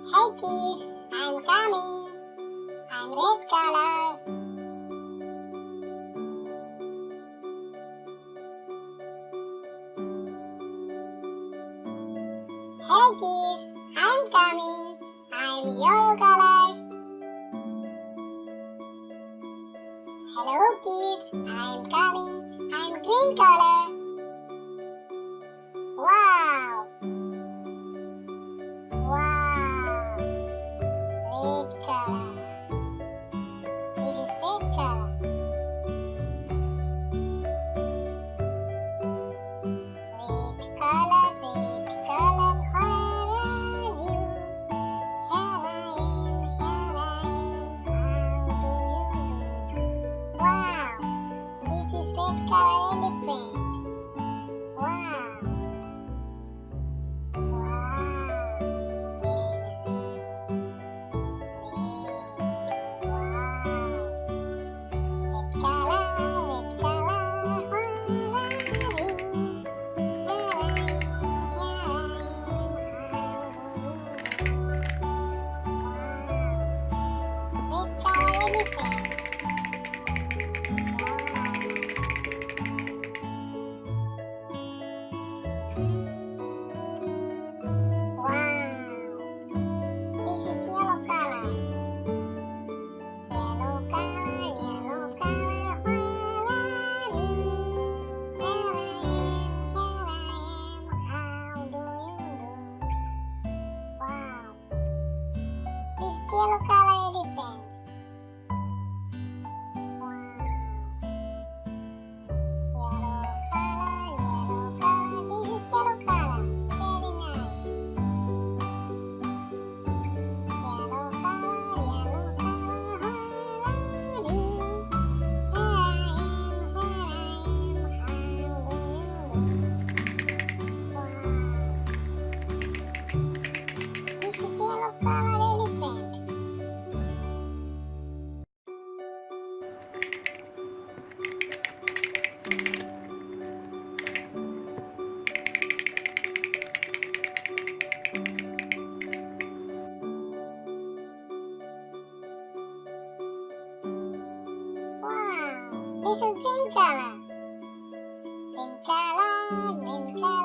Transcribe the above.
Hey kids, I'm coming. I'm red color. Hey kids, I'm coming. I'm yellow color. Hello kids, I'm coming. I'm green color. Wow! Wow! Red color. This is red color. Red color, where are you? Here I am, how do you do? Wow! This is red color elephant. Wow! Yellow color elephant. This is green color. Green color, green color.